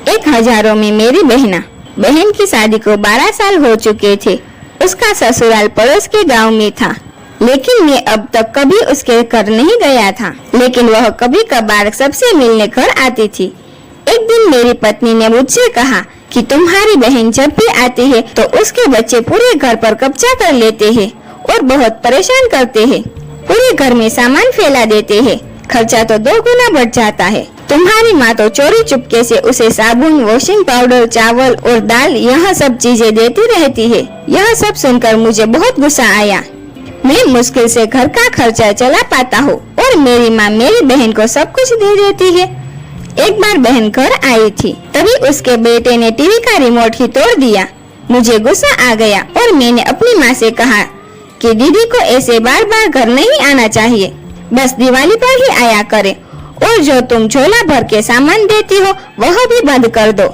एक हजारों में मेरी बहन की शादी को 12 साल हो चुके थे। उसका ससुराल पड़ोस के गांव में था, लेकिन मैं अब तक कभी उसके घर नहीं गया था। लेकिन वह कभी कभार सबसे मिलने घर आती थी। एक दिन मेरी पत्नी ने मुझसे कहा कि तुम्हारी बहन जब भी आती है तो उसके बच्चे पूरे घर पर कब्जा कर लेते हैं और बहुत परेशान करते हैं। पूरे घर में सामान फैला देते हैं। खर्चा तो 2 गुना बढ़ जाता है। तुम्हारी माँ तो चोरी चुपके से उसे साबुन, वॉशिंग पाउडर, चावल और दाल यह सब चीजें देती रहती है। यह सब सुनकर मुझे बहुत गुस्सा आया। मैं मुश्किल से घर का खर्चा चला पाता हूँ और मेरी माँ मेरी बहन को सब कुछ दे देती है। एक बार बहन घर आई थी, तभी उसके बेटे ने टीवी का रिमोट ही तोड़ दिया। मुझे गुस्सा आ गया और मैंने अपनी माँ से कहा कि दीदी को ऐसे बार बार घर नहीं आना चाहिए, बस दिवाली पर ही आया करे, और जो तुम झोला भर के सामान देती हो वह भी बंद कर दो।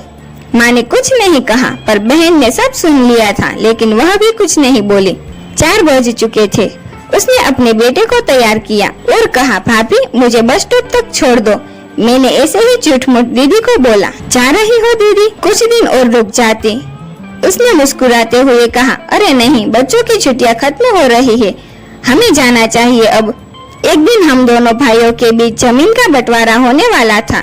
माँ ने कुछ नहीं कहा, पर बहन ने सब सुन लिया था, लेकिन वह भी कुछ नहीं बोली। 4 बज चुके थे। उसने अपने बेटे को तैयार किया और कहा, भाभी मुझे बस स्टॉप तक छोड़ दो। मैंने ऐसे ही झूठ-मूठ दीदी को बोला, जा रही हो दीदी, कुछ दिन और रुक जाती। उसने मुस्कुराते हुए कहा, अरे नहीं, बच्चों की छुट्टियां खत्म हो रही है, हमें जाना चाहिए अब। एक दिन हम दोनों भाइयों के बीच जमीन का बंटवारा होने वाला था।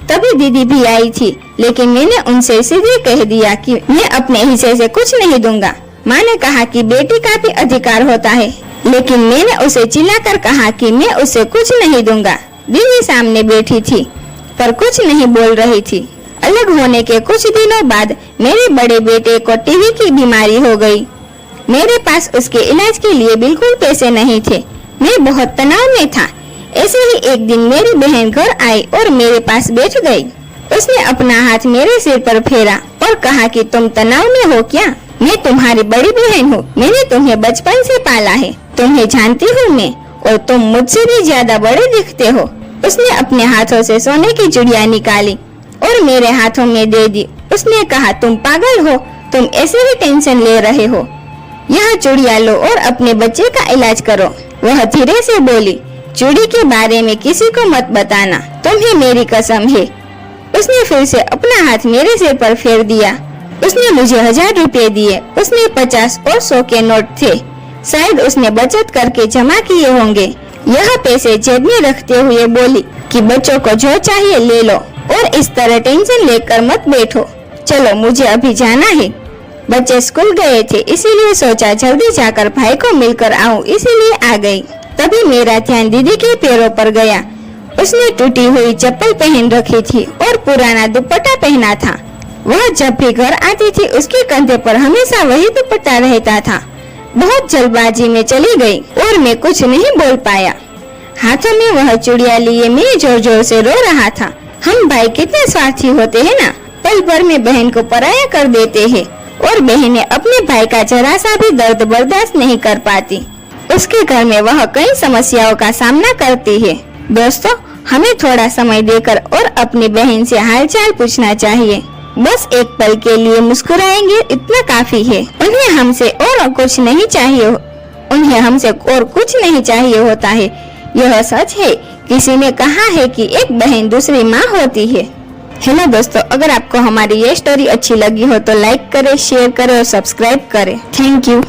तभी दीदी भी आई थी, लेकिन मैंने उनसे सीधे कह दिया कि मैं अपने हिस्से से कुछ नहीं दूंगा। माँ ने कहा कि बेटी का भी अधिकार होता है, लेकिन मैंने उसे चिल्लाकर कहा कि मैं उसे कुछ नहीं दूंगा। दीदी सामने बैठी थी, पर कुछ नहीं बोल रही थी। अलग होने के कुछ दिनों बाद मेरे बड़े बेटे को टीबी की बीमारी हो गई। मेरे पास उसके इलाज के लिए बिल्कुल पैसे नहीं थे। मैं बहुत तनाव में था। ऐसे ही एक दिन मेरी बहन घर आई और मेरे पास बैठ गई। उसने अपना हाथ मेरे सिर पर फेरा और कहा कि तुम तनाव में हो क्या? मैं तुम्हारी बड़ी बहन हूँ, मैंने तुम्हें बचपन से पाला है, तुम्हें जानती हूँ मैं, और तुम मुझसे भी ज्यादा बड़े दिखते हो। उसने अपने हाथों से सोने की चिड़िया निकाली और मेरे हाथों में दे दी। उसने कहा, तुम पागल हो, तुम ऐसे ही टेंशन ले रहे हो, यह चिड़िया लो और अपने बच्चे का इलाज करो। वह धीरे से बोली, चूड़ी के बारे में किसी को मत बताना, तुम्हें मेरी कसम है। उसने फिर से अपना हाथ मेरे सिर पर फेर दिया। उसने मुझे 1000 रुपए दिए। उसने 50 और 100 के नोट थे, शायद उसने बचत करके जमा किए होंगे। यह पैसे जेब में रखते हुए बोली कि बच्चों को जो चाहिए ले लो और इस तरह टेंशन लेकर मत बैठो। चलो मुझे अभी जाना है। बच्चे स्कूल गए थे, इसीलिए सोचा जल्दी जाकर भाई को मिलकर आऊं, इसीलिए आ गई। तभी मेरा ध्यान दीदी के पैरों पर गया। उसने टूटी हुई चप्पल पहन रखी थी और पुराना दुपट्टा पहना था। वह जब भी घर आती थी उसके कंधे पर हमेशा वही दुपट्टा रहता था। बहुत जल्दबाजी में चली गई और मैं कुछ नहीं बोल पाया। हाथों में वह चूड़ियां लिए मैं जोर जोर से रो रहा था। हम भाई कितने स्वार्थी होते हैं ना, पल भर में बहन को पराया कर देते हैं और बहनें अपने भाई का जरा सा भी दर्द बर्दाश्त नहीं कर पाती। उसके घर में वह कई समस्याओं का सामना करती है। दोस्तों, हमें थोड़ा समय देकर और अपनी बहन से हालचाल पूछना चाहिए। बस एक पल के लिए मुस्कुराएंगे, इतना काफी है। उन्हें हमसे और कुछ नहीं चाहिए, उन्हें हमसे और कुछ नहीं चाहिए होता है। यह सच है। किसी ने कहा है कि एक बहन दूसरी माँ होती है। हेलो दोस्तों, अगर आपको हमारी ये स्टोरी अच्छी लगी हो तो लाइक करें, शेयर करें और सब्सक्राइब करें। Thank you.